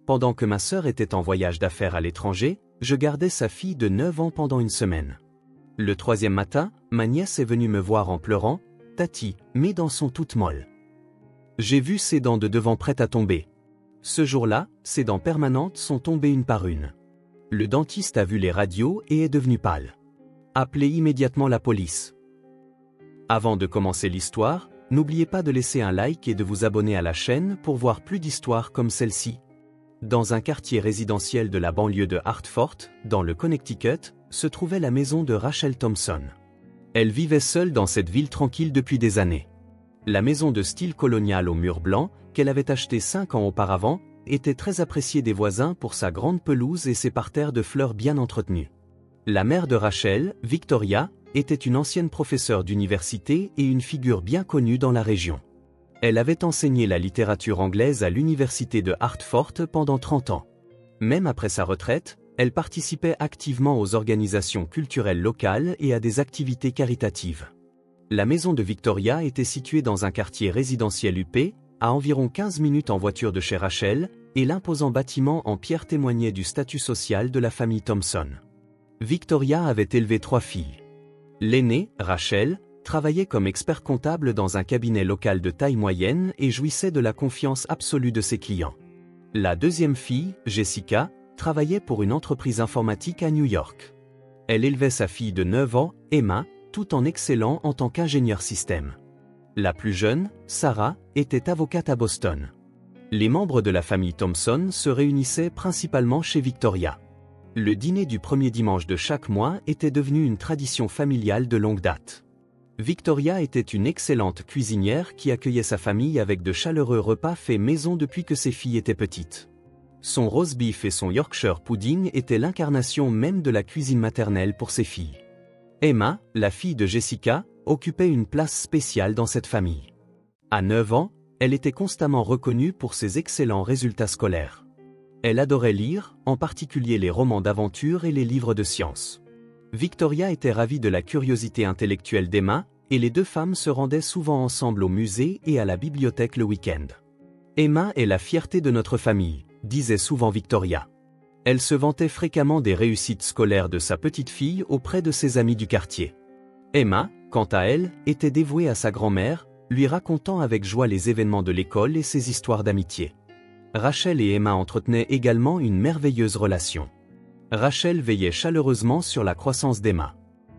Pendant que ma sœur était en voyage d'affaires à l'étranger, je gardais sa fille de 9 ans pendant une semaine. Le troisième matin, ma nièce est venue me voir en pleurant. « Tati, mes dents sont toutes molles. J'ai vu ses dents de devant prêtes à tomber. » Ce jour-là, ses dents permanentes sont tombées une par une. Le dentiste a vu les radios et est devenu pâle. Appelez immédiatement la police. Avant de commencer l'histoire, n'oubliez pas de laisser un like et de vous abonner à la chaîne pour voir plus d'histoires comme celle-ci. Dans un quartier résidentiel de la banlieue de Hartford, dans le Connecticut, se trouvait la maison de Rachel Thompson. Elle vivait seule dans cette ville tranquille depuis des années. La maison de style colonial aux murs blancs, qu'elle avait achetée 5 ans auparavant, était très appréciée des voisins pour sa grande pelouse et ses parterres de fleurs bien entretenus. La mère de Rachel, Victoria, était une ancienne professeure d'université et une figure bien connue dans la région. Elle avait enseigné la littérature anglaise à l'université de Hartford pendant 30 ans. Même après sa retraite, elle participait activement aux organisations culturelles locales et à des activités caritatives. La maison de Victoria était située dans un quartier résidentiel huppé, à environ 15 minutes en voiture de chez Rachel, et l'imposant bâtiment en pierre témoignait du statut social de la famille Thompson. Victoria avait élevé 3 filles. L'aînée, Rachel, travaillait comme expert comptable dans un cabinet local de taille moyenne et jouissait de la confiance absolue de ses clients. La deuxième fille, Jessica, travaillait pour une entreprise informatique à New York. Elle élevait sa fille de 9 ans, Emma, tout en excellant en tant qu'ingénieur système. La plus jeune, Sarah, était avocate à Boston. Les membres de la famille Thompson se réunissaient principalement chez Victoria. Le dîner du premier dimanche de chaque mois était devenu une tradition familiale de longue date. Victoria était une excellente cuisinière qui accueillait sa famille avec de chaleureux repas faits maison depuis que ses filles étaient petites. Son roast beef et son Yorkshire pudding étaient l'incarnation même de la cuisine maternelle pour ses filles. Emma, la fille de Jessica, occupait une place spéciale dans cette famille. À 9 ans, elle était constamment reconnue pour ses excellents résultats scolaires. Elle adorait lire, en particulier les romans d'aventure et les livres de science. Victoria était ravie de la curiosité intellectuelle d'Emma, et les deux femmes se rendaient souvent ensemble au musée et à la bibliothèque le week-end. Emma est la fierté de notre famille, disait souvent Victoria. Elle se vantait fréquemment des réussites scolaires de sa petite fille auprès de ses amis du quartier. Emma, quant à elle, était dévouée à sa grand-mère, lui racontant avec joie les événements de l'école et ses histoires d'amitié. Rachel et Emma entretenaient également une merveilleuse relation. Rachel veillait chaleureusement sur la croissance d'Emma.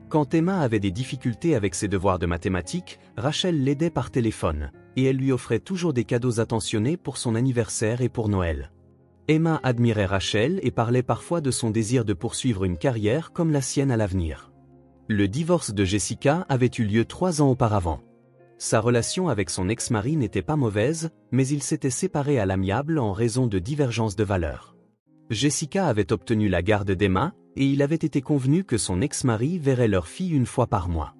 Quand Emma avait des difficultés avec ses devoirs de mathématiques, Rachel l'aidait par téléphone, et elle lui offrait toujours des cadeaux attentionnés pour son anniversaire et pour Noël. Emma admirait Rachel et parlait parfois de son désir de poursuivre une carrière comme la sienne à l'avenir. Le divorce de Jessica avait eu lieu 3 ans auparavant. Sa relation avec son ex-mari n'était pas mauvaise, mais ils s'étaient séparés à l'amiable en raison de divergences de valeurs. Jessica avait obtenu la garde d'Emma, et il avait été convenu que son ex-mari verrait leur fille une fois par mois.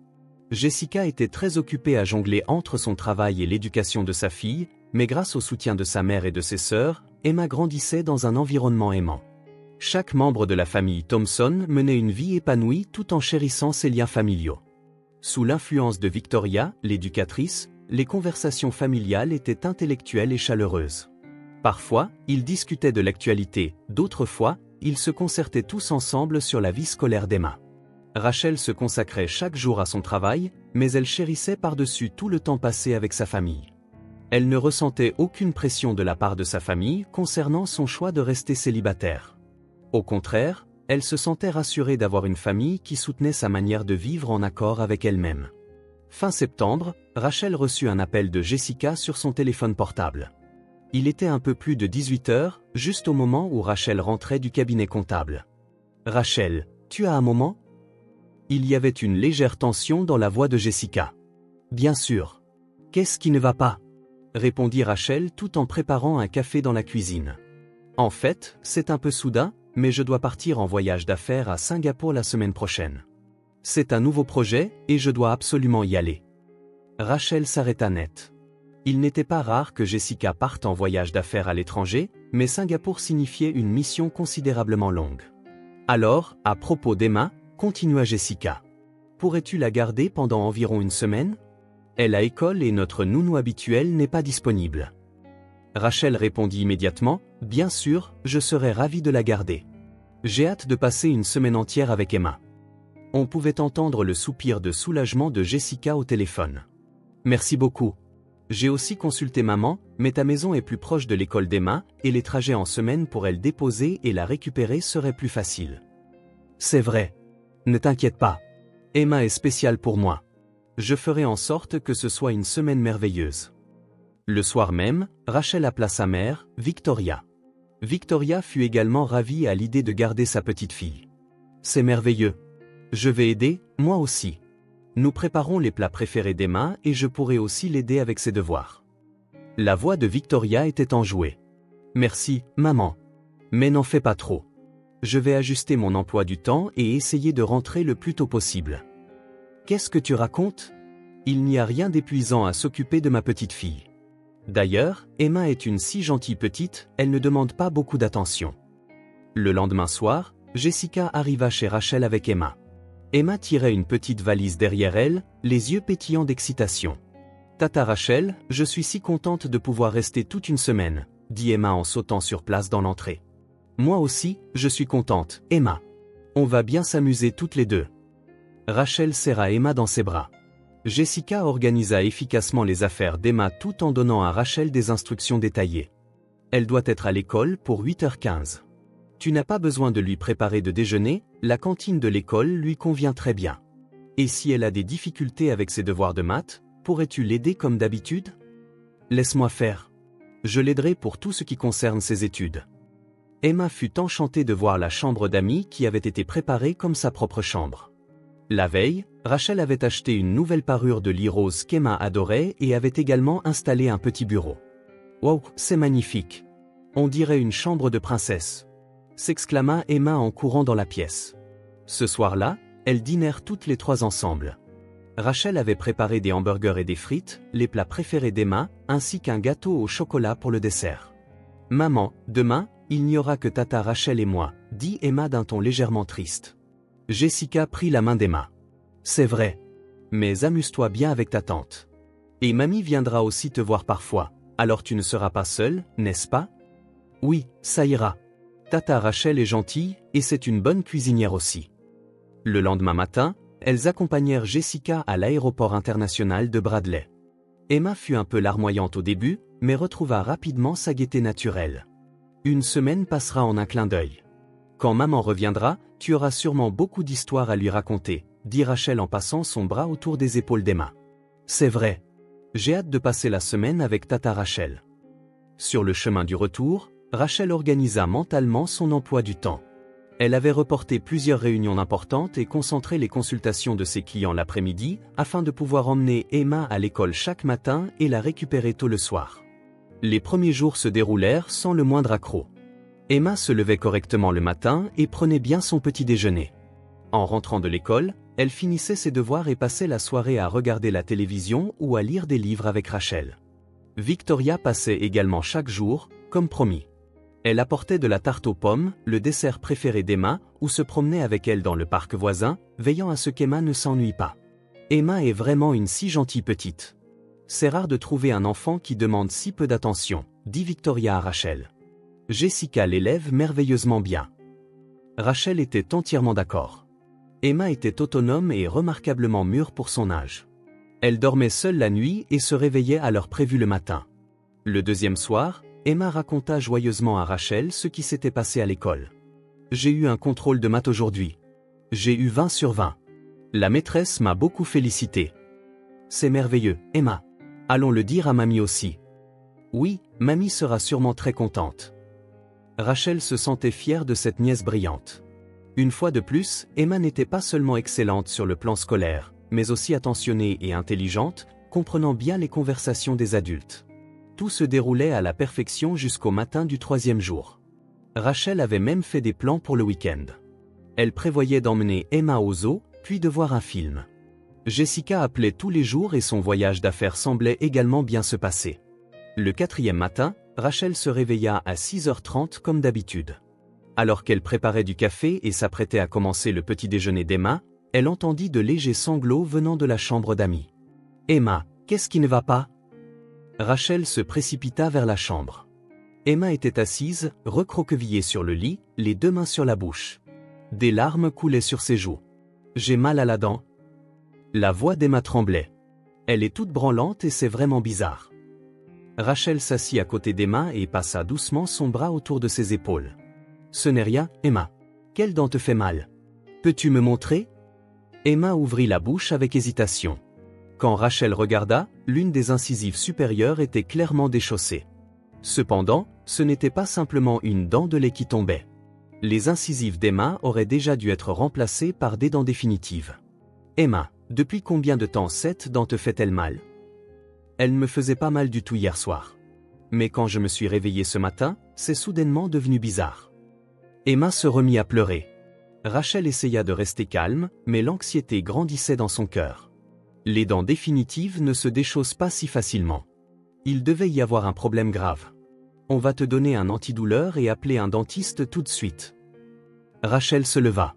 Jessica était très occupée à jongler entre son travail et l'éducation de sa fille, mais grâce au soutien de sa mère et de ses sœurs, Emma grandissait dans un environnement aimant. Chaque membre de la famille Thompson menait une vie épanouie tout en chérissant ses liens familiaux. Sous l'influence de Victoria, l'éducatrice, les conversations familiales étaient intellectuelles et chaleureuses. Parfois, ils discutaient de l'actualité, d'autres fois, ils se concertaient tous ensemble sur la vie scolaire d'Emma. Rachel se consacrait chaque jour à son travail, mais elle chérissait par-dessus tout le temps passé avec sa famille. Elle ne ressentait aucune pression de la part de sa famille concernant son choix de rester célibataire. Au contraire, elle se sentait rassurée d'avoir une famille qui soutenait sa manière de vivre en accord avec elle-même. Fin septembre, Rachel reçut un appel de Jessica sur son téléphone portable. Il était un peu plus de 18 heures, juste au moment où Rachel rentrait du cabinet comptable. « Rachel, tu as un moment ?» Il y avait une légère tension dans la voix de Jessica. « Bien sûr. Qu'est-ce qui ne va pas ?» répondit Rachel tout en préparant un café dans la cuisine. « En fait, c'est un peu soudain, mais je dois partir en voyage d'affaires à Singapour la semaine prochaine. C'est un nouveau projet, et je dois absolument y aller. » Rachel s'arrêta net. Il n'était pas rare que Jessica parte en voyage d'affaires à l'étranger, mais Singapour signifiait une mission considérablement longue. « Alors, à propos d'Emma, continua Jessica. Pourrais-tu la garder pendant environ une semaine ? Elle a école et notre nounou habituel n'est pas disponible. » Rachel répondit immédiatement, « Bien sûr, je serai ravi de la garder. J'ai hâte de passer une semaine entière avec Emma. » On pouvait entendre le soupir de soulagement de Jessica au téléphone. « Merci beaucoup. J'ai aussi consulté maman, mais ta maison est plus proche de l'école d'Emma, et les trajets en semaine pour elle déposer et la récupérer seraient plus faciles. » C'est vrai. Ne t'inquiète pas. Emma est spéciale pour moi. Je ferai en sorte que ce soit une semaine merveilleuse. Le soir même, Rachel appela sa mère, Victoria. Victoria fut également ravie à l'idée de garder sa petite fille. C'est merveilleux. Je vais aider, moi aussi. Nous préparons les plats préférés d'Emma et je pourrai aussi l'aider avec ses devoirs. La voix de Victoria était enjouée. Merci, maman. Mais n'en fais pas trop. Je vais ajuster mon emploi du temps et essayer de rentrer le plus tôt possible. Qu'est-ce que tu racontes? Il n'y a rien d'épuisant à s'occuper de ma petite fille. D'ailleurs, Emma est une si gentille petite, elle ne demande pas beaucoup d'attention. Le lendemain soir, Jessica arriva chez Rachel avec Emma. Emma tirait une petite valise derrière elle, les yeux pétillants d'excitation. « Tata Rachel, je suis si contente de pouvoir rester toute une semaine, » dit Emma en sautant sur place dans l'entrée. « Moi aussi, je suis contente, Emma. On va bien s'amuser toutes les deux. » Rachel serra Emma dans ses bras. Jessica organisa efficacement les affaires d'Emma tout en donnant à Rachel des instructions détaillées. Elle doit être à l'école pour 8h15. Tu n'as pas besoin de lui préparer de déjeuner, la cantine de l'école lui convient très bien. Et si elle a des difficultés avec ses devoirs de maths, pourrais-tu l'aider comme d'habitude? Laisse-moi faire. Je l'aiderai pour tout ce qui concerne ses études. Emma fut enchantée de voir la chambre d'amis qui avait été préparée comme sa propre chambre. La veille, Rachel avait acheté une nouvelle parure de lit rose qu'Emma adorait et avait également installé un petit bureau. « Wow, c'est magnifique! On dirait une chambre de princesse !» s'exclama Emma en courant dans la pièce. Ce soir-là, elles dînèrent toutes les trois ensemble. Rachel avait préparé des hamburgers et des frites, les plats préférés d'Emma, ainsi qu'un gâteau au chocolat pour le dessert. « Maman, demain, il n'y aura que Tata Rachel et moi, » dit Emma d'un ton légèrement triste. Jessica prit la main d'Emma. « C'est vrai. Mais amuse-toi bien avec ta tante. Et mamie viendra aussi te voir parfois, alors tu ne seras pas seule, n'est-ce pas? » Oui, ça ira. Tata Rachel est gentille, et c'est une bonne cuisinière aussi. Le lendemain matin, elles accompagnèrent Jessica à l'aéroport international de Bradley. Emma fut un peu larmoyante au début, mais retrouva rapidement sa gaieté naturelle. Une semaine passera en un clin d'œil. Quand maman reviendra, tu auras sûrement beaucoup d'histoires à lui raconter, dit Rachel en passant son bras autour des épaules d'Emma. C'est vrai. J'ai hâte de passer la semaine avec Tata Rachel. Sur le chemin du retour, Rachel organisa mentalement son emploi du temps. Elle avait reporté plusieurs réunions importantes et concentré les consultations de ses clients l'après-midi, afin de pouvoir emmener Emma à l'école chaque matin et la récupérer tôt le soir. Les premiers jours se déroulèrent sans le moindre accroc. Emma se levait correctement le matin et prenait bien son petit déjeuner. En rentrant de l'école, elle finissait ses devoirs et passait la soirée à regarder la télévision ou à lire des livres avec Rachel. Victoria passait également chaque jour, comme promis. Elle apportait de la tarte aux pommes, le dessert préféré d'Emma, ou se promenait avec elle dans le parc voisin, veillant à ce qu'Emma ne s'ennuie pas. Emma est vraiment une si gentille petite. C'est rare de trouver un enfant qui demande si peu d'attention, dit Victoria à Rachel. Jessica l'élève merveilleusement bien. Rachel était entièrement d'accord. Emma était autonome et remarquablement mûre pour son âge. Elle dormait seule la nuit et se réveillait à l'heure prévue le matin. Le deuxième soir, Emma raconta joyeusement à Rachel ce qui s'était passé à l'école. « J'ai eu un contrôle de maths aujourd'hui. J'ai eu 20 sur 20. La maîtresse m'a beaucoup félicité. C'est merveilleux, Emma. Allons le dire à mamie aussi. Oui, mamie sera sûrement très contente. » Rachel se sentait fière de cette nièce brillante. Une fois de plus, Emma n'était pas seulement excellente sur le plan scolaire, mais aussi attentionnée et intelligente, comprenant bien les conversations des adultes. Tout se déroulait à la perfection jusqu'au matin du troisième jour. Rachel avait même fait des plans pour le week-end. Elle prévoyait d'emmener Emma au zoo, puis de voir un film. Jessica appelait tous les jours et son voyage d'affaires semblait également bien se passer. Le quatrième matin, Rachel se réveilla à 6h30 comme d'habitude. Alors qu'elle préparait du café et s'apprêtait à commencer le petit déjeuner d'Emma, elle entendit de légers sanglots venant de la chambre d'amis. « Emma, qu'est-ce qui ne va pas ?» Rachel se précipita vers la chambre. Emma était assise, recroquevillée sur le lit, les deux mains sur la bouche. Des larmes coulaient sur ses joues. « J'ai mal à la dent. » La voix d'Emma tremblait. Elle est toute branlante et c'est vraiment bizarre. Rachel s'assit à côté d'Emma et passa doucement son bras autour de ses épaules. « Ce n'est rien, Emma. Quelle dent te fait mal? Peux-tu me montrer ?» Emma ouvrit la bouche avec hésitation. Quand Rachel regarda, l'une des incisives supérieures était clairement déchaussée. Cependant, ce n'était pas simplement une dent de lait qui tombait. Les incisives d'Emma auraient déjà dû être remplacées par des dents définitives. « Emma, depuis combien de temps cette dent te fait-elle mal? » Elle ne me faisait pas mal du tout hier soir. Mais quand je me suis réveillée ce matin, c'est soudainement devenu bizarre. Emma se remit à pleurer. Rachel essaya de rester calme, mais l'anxiété grandissait dans son cœur. Les dents définitives ne se déchaussent pas si facilement. Il devait y avoir un problème grave. On va te donner un antidouleur et appeler un dentiste tout de suite. Rachel se leva.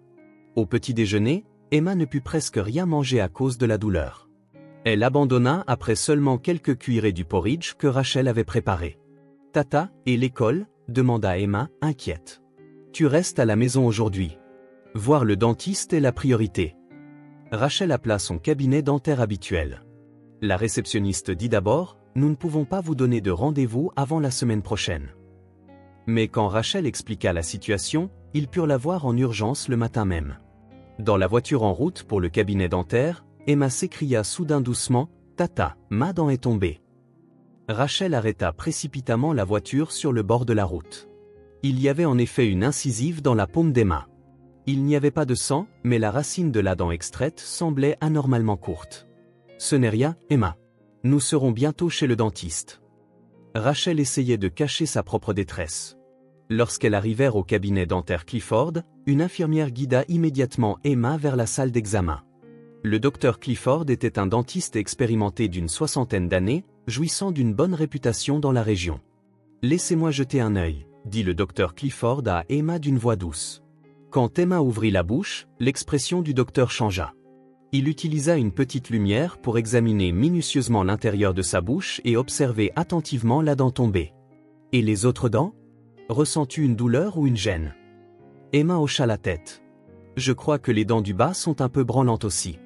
Au petit déjeuner, Emma ne put presque rien manger à cause de la douleur. Elle abandonna après seulement quelques cuillerées du porridge que Rachel avait préparé. « Tata, et l'école ?» demanda Emma, inquiète. « Tu restes à la maison aujourd'hui. Voir le dentiste est la priorité. » Rachel appela son cabinet dentaire habituel. La réceptionniste dit d'abord, « Nous ne pouvons pas vous donner de rendez-vous avant la semaine prochaine. » Mais quand Rachel expliqua la situation, ils purent la voir en urgence le matin même. Dans la voiture en route pour le cabinet dentaire, Emma s'écria soudain doucement, « Tata, ma dent est tombée. » Rachel arrêta précipitamment la voiture sur le bord de la route. Il y avait en effet une incisive dans la paume d'Emma. Il n'y avait pas de sang, mais la racine de la dent extraite semblait anormalement courte. « Ce n'est rien, Emma. Nous serons bientôt chez le dentiste. » Rachel essayait de cacher sa propre détresse. Lorsqu'elles arrivèrent au cabinet dentaire Clifford, une infirmière guida immédiatement Emma vers la salle d'examen. Le docteur Clifford était un dentiste expérimenté d'une 60aine d'années, jouissant d'une bonne réputation dans la région. « Laissez-moi jeter un œil, » dit le docteur Clifford à Emma d'une voix douce. Quand Emma ouvrit la bouche, l'expression du docteur changea. Il utilisa une petite lumière pour examiner minutieusement l'intérieur de sa bouche et observer attentivement la dent tombée. « Et les autres dents? Ressens-tu une douleur ou une gêne? » Emma hocha la tête. « Je crois que les dents du bas sont un peu branlantes aussi. »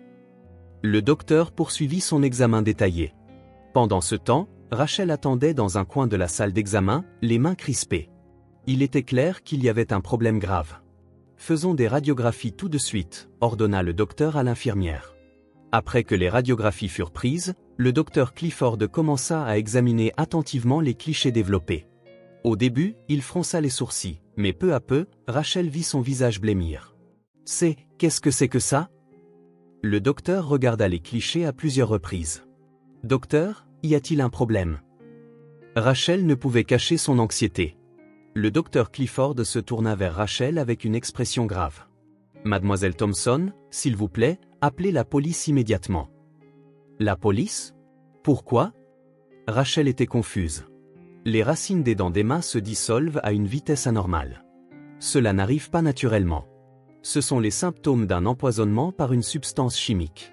Le docteur poursuivit son examen détaillé. Pendant ce temps, Rachel attendait dans un coin de la salle d'examen, les mains crispées. Il était clair qu'il y avait un problème grave. « Faisons des radiographies tout de suite », ordonna le docteur à l'infirmière. Après que les radiographies furent prises, le docteur Clifford commença à examiner attentivement les clichés développés. Au début, il fronça les sourcils, mais peu à peu, Rachel vit son visage blêmir. « Qu'est-ce que c'est que ça ?» Le docteur regarda les clichés à plusieurs reprises. « Docteur, y a-t-il un problème ?» Rachel ne pouvait cacher son anxiété. Le docteur Clifford se tourna vers Rachel avec une expression grave. « Mademoiselle Thompson, s'il vous plaît, appelez la police immédiatement. » « La police? Pourquoi ?» Rachel était confuse. Les racines des dents d'Emma se dissolvent à une vitesse anormale. Cela n'arrive pas naturellement. Ce sont les symptômes d'un empoisonnement par une substance chimique.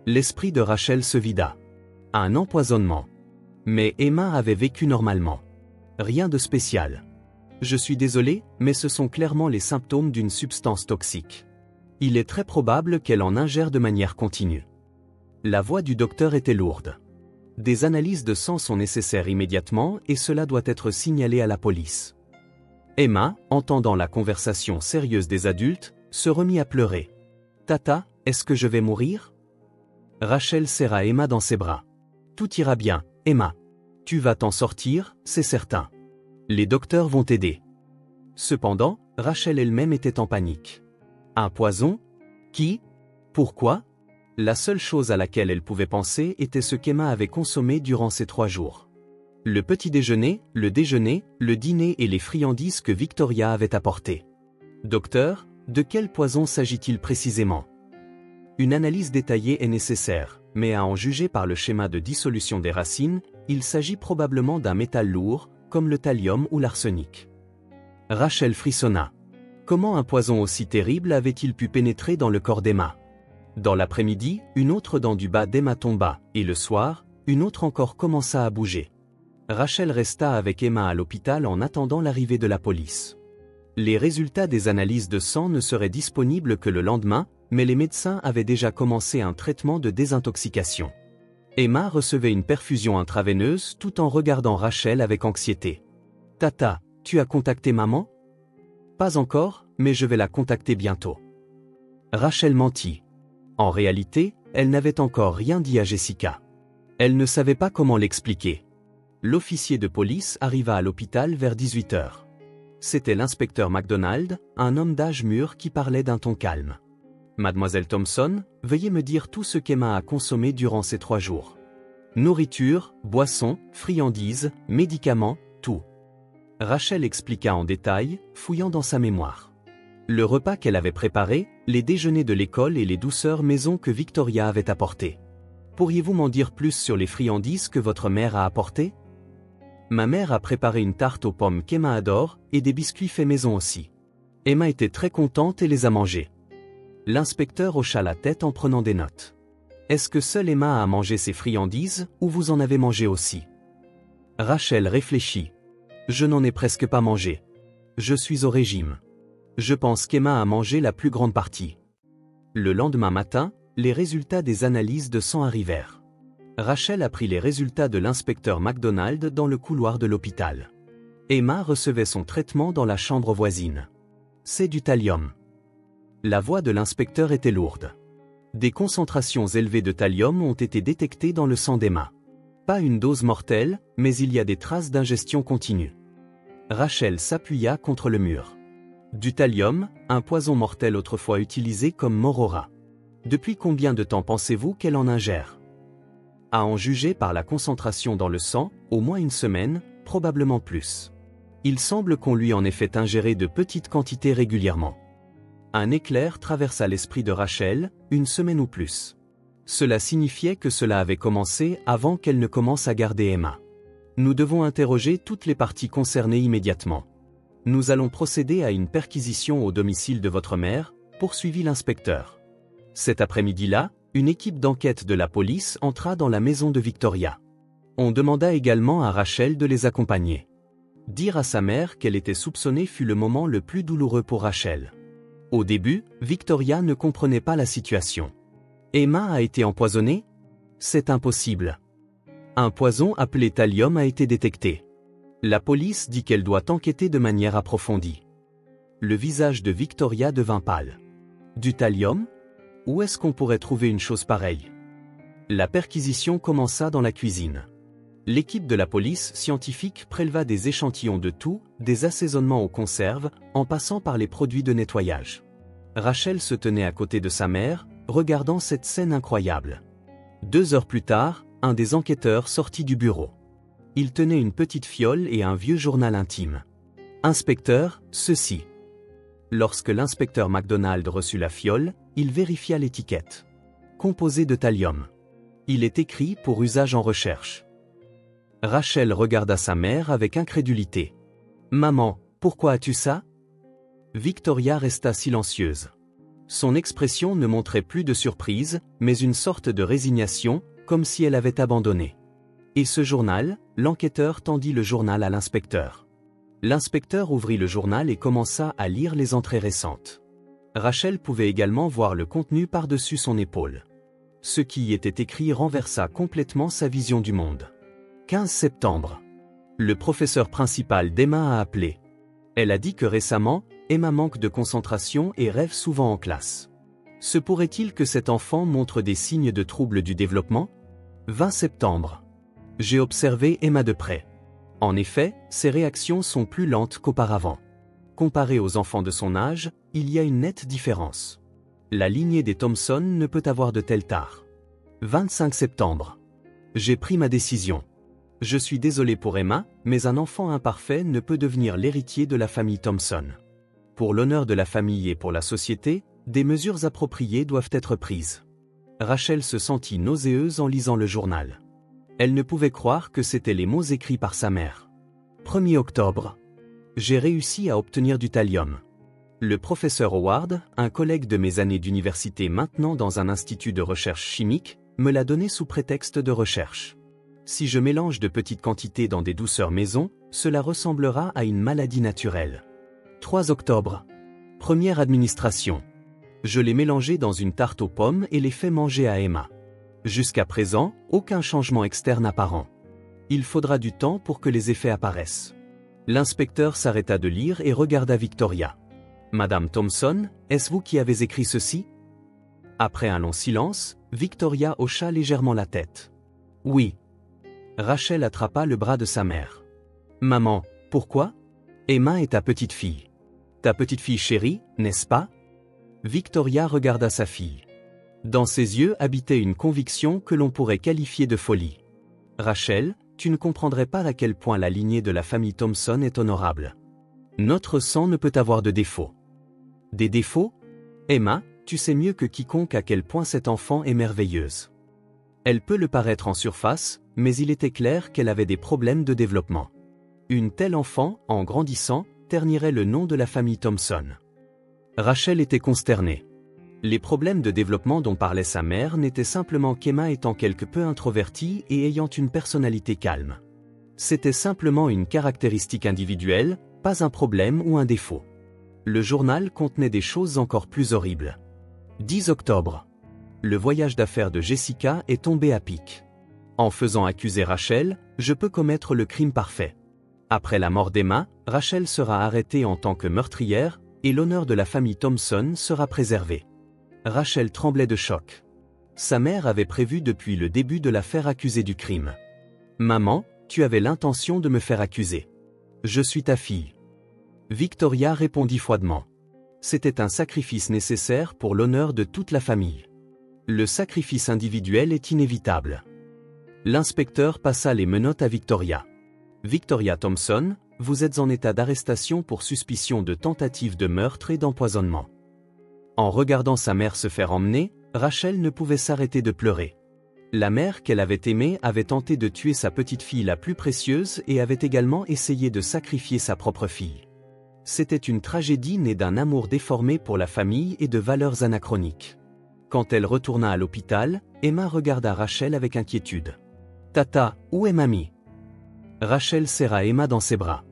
L'esprit de Rachel se vida. Un empoisonnement. Mais Emma avait vécu normalement. Rien de spécial. Je suis désolé, mais ce sont clairement les symptômes d'une substance toxique. Il est très probable qu'elle en ingère de manière continue. La voix du docteur était lourde. Des analyses de sang sont nécessaires immédiatement et cela doit être signalé à la police. Emma, entendant la conversation sérieuse des adultes, se remit à pleurer. « Tata, est-ce que je vais mourir ?» Rachel serra Emma dans ses bras. « Tout ira bien, Emma. Tu vas t'en sortir, c'est certain. Les docteurs vont t'aider. » Cependant, Rachel elle-même était en panique. Un poison? Qui? Pourquoi? La seule chose à laquelle elle pouvait penser était ce qu'Emma avait consommé durant ces 3 jours. Le petit déjeuner, le déjeuner, le dîner et les friandises que Victoria avait apportées. Docteur, de quel poison s'agit-il précisément? Une analyse détaillée est nécessaire, mais à en juger par le schéma de dissolution des racines, il s'agit probablement d'un métal lourd, comme le thallium ou l'arsenic. Rachel frissonna. Comment un poison aussi terrible avait-il pu pénétrer dans le corps d'Emma? Dans l'après-midi, une autre dent du bas d'Emma tomba, et le soir, une autre encore commença à bouger. Rachel resta avec Emma à l'hôpital en attendant l'arrivée de la police. Les résultats des analyses de sang ne seraient disponibles que le lendemain, mais les médecins avaient déjà commencé un traitement de désintoxication. Emma recevait une perfusion intraveineuse tout en regardant Rachel avec anxiété. « Tata, tu as contacté maman ? » ?»« Pas encore, mais je vais la contacter bientôt. » Rachel mentit. En réalité, elle n'avait encore rien dit à Jessica. Elle ne savait pas comment l'expliquer. L'officier de police arriva à l'hôpital vers 18 h. C'était l'inspecteur MacDonald, un homme d'âge mûr qui parlait d'un ton calme. « Mademoiselle Thompson, veuillez me dire tout ce qu'Emma a consommé durant ces 3 jours. Nourriture, boissons, friandises, médicaments, tout. » Rachel expliqua en détail, fouillant dans sa mémoire. Le repas qu'elle avait préparé, les déjeuners de l'école et les douceurs maison que Victoria avait apportées. « Pourriez-vous m'en dire plus sur les friandises que votre mère a apportées ? » Ma mère a préparé une tarte aux pommes qu'Emma adore, et des biscuits faits maison aussi. Emma était très contente et les a mangés. L'inspecteur hocha la tête en prenant des notes. Est-ce que seule Emma a mangé ces friandises, ou vous en avez mangé aussi? Rachel réfléchit. Je n'en ai presque pas mangé. Je suis au régime. Je pense qu'Emma a mangé la plus grande partie. Le lendemain matin, les résultats des analyses de sang arrivèrent. Rachel apprit les résultats de l'inspecteur MacDonald dans le couloir de l'hôpital. Emma recevait son traitement dans la chambre voisine. C'est du thallium. La voix de l'inspecteur était lourde. Des concentrations élevées de thallium ont été détectées dans le sang d'Emma. Pas une dose mortelle, mais il y a des traces d'ingestion continue. Rachel s'appuya contre le mur. Du thallium, un poison mortel autrefois utilisé comme mort au rat. Depuis combien de temps pensez-vous qu'elle en ingère? À en juger par la concentration dans le sang, au moins une semaine, probablement plus. Il semble qu'on lui en ait fait ingérer de petites quantités régulièrement. Un éclair traversa l'esprit de Rachel, une semaine ou plus. Cela signifiait que cela avait commencé avant qu'elle ne commence à garder Emma. Nous devons interroger toutes les parties concernées immédiatement. Nous allons procéder à une perquisition au domicile de votre mère, poursuivit l'inspecteur. Cet après-midi-là, une équipe d'enquête de la police entra dans la maison de Victoria. On demanda également à Rachel de les accompagner. Dire à sa mère qu'elle était soupçonnée fut le moment le plus douloureux pour Rachel. Au début, Victoria ne comprenait pas la situation. Emma a été empoisonnée? C'est impossible. Un poison appelé thallium a été détecté. La police dit qu'elle doit enquêter de manière approfondie. Le visage de Victoria devint pâle. Du thallium? Où est-ce qu'on pourrait trouver une chose pareille? La perquisition commença dans la cuisine. L'équipe de la police scientifique préleva des échantillons de tout, des assaisonnements aux conserves, en passant par les produits de nettoyage. Rachel se tenait à côté de sa mère, regardant cette scène incroyable. 2 heures plus tard, un des enquêteurs sortit du bureau. Il tenait une petite fiole et un vieux journal intime. « Inspecteur, ceci. » Lorsque l'inspecteur MacDonald reçut la fiole, il vérifia l'étiquette. Composé de thallium. Il est écrit pour usage en recherche. Rachel regarda sa mère avec incrédulité. « Maman, pourquoi as-tu ça ?» Victoria resta silencieuse. Son expression ne montrait plus de surprise, mais une sorte de résignation, comme si elle avait abandonné. Et ce journal, l'enquêteur tendit le journal à l'inspecteur. L'inspecteur ouvrit le journal et commença à lire les entrées récentes. Rachel pouvait également voir le contenu par-dessus son épaule. Ce qui y était écrit renversa complètement sa vision du monde. 15 septembre. Le professeur principal d'Emma a appelé. Elle a dit que récemment, Emma manque de concentration et rêve souvent en classe. Se pourrait-il que cet enfant montre des signes de troubles du développement? 20 septembre. J'ai observé Emma de près. En effet, ses réactions sont plus lentes qu'auparavant. Comparé aux enfants de son âge, il y a une nette différence. La lignée des Thompson ne peut avoir de tel tard. 25 septembre. J'ai pris ma décision. Je suis désolé pour Emma, mais un enfant imparfait ne peut devenir l'héritier de la famille Thompson. Pour l'honneur de la famille et pour la société, des mesures appropriées doivent être prises. Rachel se sentit nauséeuse en lisant le journal. Elle ne pouvait croire que c'étaient les mots écrits par sa mère. 1er octobre. J'ai réussi à obtenir du thallium. Le professeur Howard, un collègue de mes années d'université maintenant dans un institut de recherche chimique, me l'a donné sous prétexte de recherche. Si je mélange de petites quantités dans des douceurs maison, cela ressemblera à une maladie naturelle. 3 octobre. Première administration. Je l'ai mélangé dans une tarte aux pommes et l'ai fait manger à Emma. Jusqu'à présent, aucun changement externe apparent. Il faudra du temps pour que les effets apparaissent. L'inspecteur s'arrêta de lire et regarda Victoria. Madame Thompson, est-ce vous qui avez écrit ceci? Après un long silence, Victoria hocha légèrement la tête. Oui. Rachel attrapa le bras de sa mère. Maman, pourquoi? Emma est ta petite fille. Ta petite fille chérie, n'est-ce pas? Victoria regarda sa fille. Dans ses yeux habitait une conviction que l'on pourrait qualifier de folie. Rachel, tu ne comprendrais pas à quel point la lignée de la famille Thompson est honorable. Notre sang ne peut avoir de défauts. Des défauts? Emma, tu sais mieux que quiconque à quel point cette enfant est merveilleuse. Elle peut le paraître en surface, mais il était clair qu'elle avait des problèmes de développement. Une telle enfant, en grandissant, ternirait le nom de la famille Thompson. Rachel était consternée. Les problèmes de développement dont parlait sa mère n'étaient simplement qu'Emma étant quelque peu introvertie et ayant une personnalité calme. C'était simplement une caractéristique individuelle, pas un problème ou un défaut. Le journal contenait des choses encore plus horribles. 10 octobre. Le voyage d'affaires de Jessica est tombé à pic. En faisant accuser Rachel, je peux commettre le crime parfait. Après la mort d'Emma, Rachel sera arrêtée en tant que meurtrière, et l'honneur de la famille Thompson sera préservé. Rachel tremblait de choc. Sa mère avait prévu depuis le début de l'affaire accusée du crime. Maman, tu avais l'intention de me faire accuser. Je suis ta fille. Victoria répondit froidement. C'était un sacrifice nécessaire pour l'honneur de toute la famille. Le sacrifice individuel est inévitable. L'inspecteur passa les menottes à Victoria. Victoria Thompson, vous êtes en état d'arrestation pour suspicion de tentative de meurtre et d'empoisonnement. En regardant sa mère se faire emmener, Rachel ne pouvait s'arrêter de pleurer. La mère qu'elle avait aimée avait tenté de tuer sa petite fille la plus précieuse et avait également essayé de sacrifier sa propre fille. C'était une tragédie née d'un amour déformé pour la famille et de valeurs anachroniques. Quand elle retourna à l'hôpital, Emma regarda Rachel avec inquiétude. « Tata, où est mamie ?» Rachel serra Emma dans ses bras.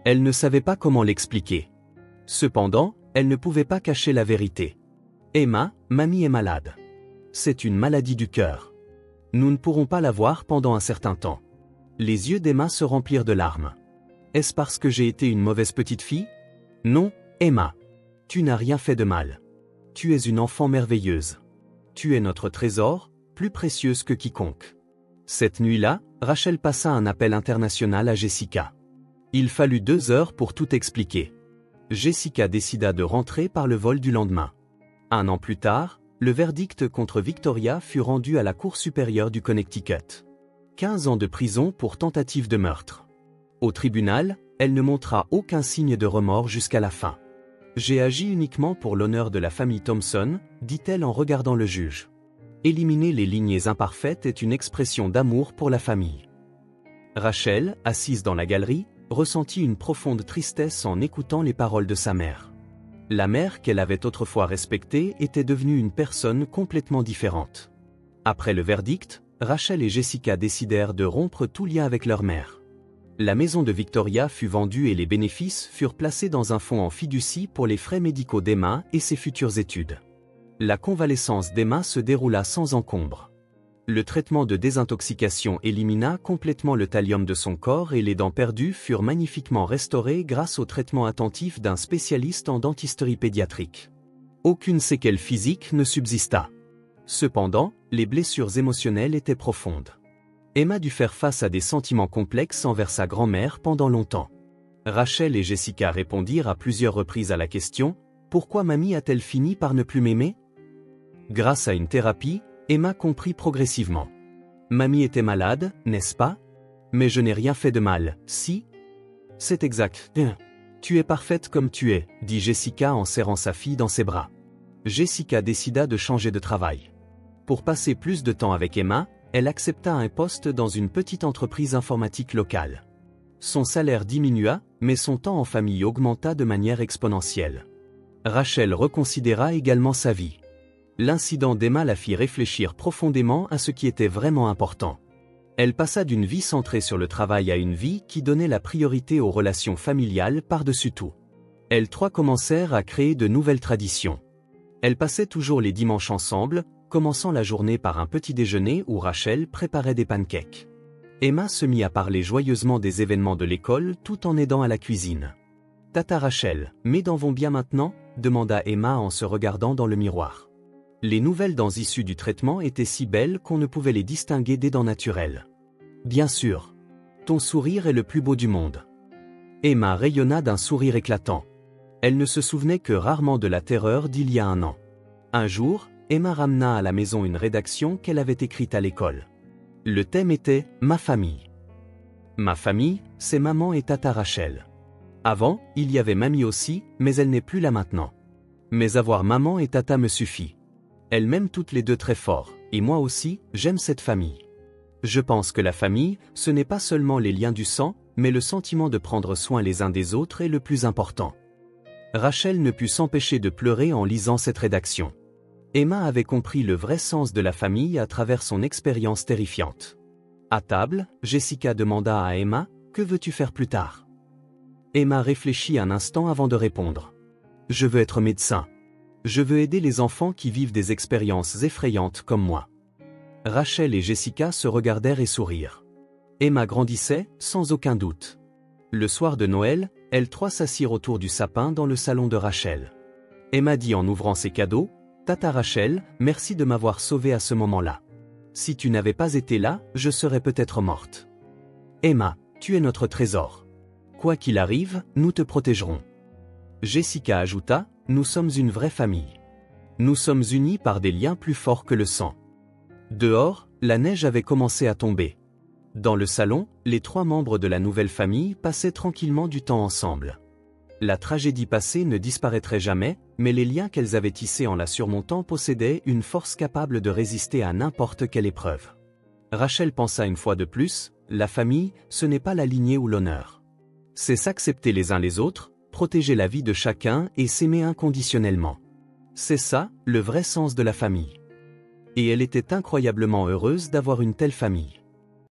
Elle ne savait pas comment l'expliquer. Cependant, elle ne pouvait pas cacher la vérité. « Emma, mamie est malade. C'est une maladie du cœur. Nous ne pourrons pas la voir pendant un certain temps. » Les yeux d'Emma se remplirent de larmes. « Est-ce parce que j'ai été une mauvaise petite fille? Non, Emma. Tu n'as rien fait de mal. Tu es une enfant merveilleuse. Tu es notre trésor, plus précieuse que quiconque. » Cette nuit-là, Rachel passa un appel international à Jessica. Il fallut 2 heures pour tout expliquer. Jessica décida de rentrer par le vol du lendemain. 1 an plus tard, le verdict contre Victoria fut rendu à la Cour supérieure du Connecticut. 15 ans de prison pour tentative de meurtre. Au tribunal, elle ne montra aucun signe de remords jusqu'à la fin. « J'ai agi uniquement pour l'honneur de la famille Thompson », dit-elle en regardant le juge. Éliminer les lignées imparfaites est une expression d'amour pour la famille. Rachel, assise dans la galerie, ressentit une profonde tristesse en écoutant les paroles de sa mère. La mère qu'elle avait autrefois respectée était devenue une personne complètement différente. Après le verdict, Rachel et Jessica décidèrent de rompre tout lien avec leur mère. La maison de Victoria fut vendue et les bénéfices furent placés dans un fonds en fiducie pour les frais médicaux d'Emma et ses futures études. La convalescence d'Emma se déroula sans encombre. Le traitement de désintoxication élimina complètement le thallium de son corps et les dents perdues furent magnifiquement restaurées grâce au traitement attentif d'un spécialiste en dentisterie pédiatrique. Aucune séquelle physique ne subsista. Cependant, les blessures émotionnelles étaient profondes. Emma dut faire face à des sentiments complexes envers sa grand-mère pendant longtemps. Rachel et Jessica répondirent à plusieurs reprises à la question « Pourquoi mamie a-t-elle fini par ne plus m'aimer ?» Grâce à une thérapie, Emma comprit progressivement. « Mamie était malade, n'est-ce pas? Mais je n'ai rien fait de mal, si? » « C'est exact. Tu es parfaite comme tu es, » dit Jessica en serrant sa fille dans ses bras. Jessica décida de changer de travail. Pour passer plus de temps avec Emma, elle accepta un poste dans une petite entreprise informatique locale. Son salaire diminua, mais son temps en famille augmenta de manière exponentielle. Rachel reconsidéra également sa vie. L'incident d'Emma la fit réfléchir profondément à ce qui était vraiment important. Elle passa d'une vie centrée sur le travail à une vie qui donnait la priorité aux relations familiales par-dessus tout. Elles trois commencèrent à créer de nouvelles traditions. Elles passaient toujours les dimanches ensemble, commençant la journée par un petit déjeuner où Rachel préparait des pancakes. Emma se mit à parler joyeusement des événements de l'école tout en aidant à la cuisine. « Tata Rachel, mes dents vont bien maintenant ?» demanda Emma en se regardant dans le miroir. Les nouvelles dents issues du traitement étaient si belles qu'on ne pouvait les distinguer des dents naturelles. « Bien sûr. Ton sourire est le plus beau du monde. » Emma rayonna d'un sourire éclatant. Elle ne se souvenait que rarement de la terreur d'il y a un an. Un jour, Emma ramena à la maison une rédaction qu'elle avait écrite à l'école. Le thème était « Ma famille ». Ma famille, c'est maman et tata Rachel. Avant, il y avait mamie aussi, mais elle n'est plus là maintenant. Mais avoir maman et tata me suffit. Elles m'aiment toutes les deux très fort, et moi aussi, j'aime cette famille. Je pense que la famille, ce n'est pas seulement les liens du sang, mais le sentiment de prendre soin les uns des autres est le plus important. Rachel ne put s'empêcher de pleurer en lisant cette rédaction. Emma avait compris le vrai sens de la famille à travers son expérience terrifiante. À table, Jessica demanda à Emma « Que veux-tu faire plus tard ?» Emma réfléchit un instant avant de répondre. « Je veux être médecin. Je veux aider les enfants qui vivent des expériences effrayantes comme moi. » Rachel et Jessica se regardèrent et sourirent. Emma grandissait, sans aucun doute. Le soir de Noël, elles trois s'assirent autour du sapin dans le salon de Rachel. Emma dit en ouvrant ses cadeaux, « Tata Rachel, merci de m'avoir sauvée à ce moment-là. Si tu n'avais pas été là, je serais peut-être morte. Emma, tu es notre trésor. Quoi qu'il arrive, nous te protégerons. » Jessica ajouta, « Nous sommes une vraie famille. Nous sommes unis par des liens plus forts que le sang. » Dehors, la neige avait commencé à tomber. Dans le salon, les trois membres de la nouvelle famille passaient tranquillement du temps ensemble. La tragédie passée ne disparaîtrait jamais, mais les liens qu'elles avaient tissés en la surmontant possédaient une force capable de résister à n'importe quelle épreuve. Rachel pensa une fois de plus, la famille, ce n'est pas la lignée ou l'honneur. C'est s'accepter les uns les autres, protéger la vie de chacun et s'aimer inconditionnellement. C'est ça, le vrai sens de la famille. Et elle était incroyablement heureuse d'avoir une telle famille.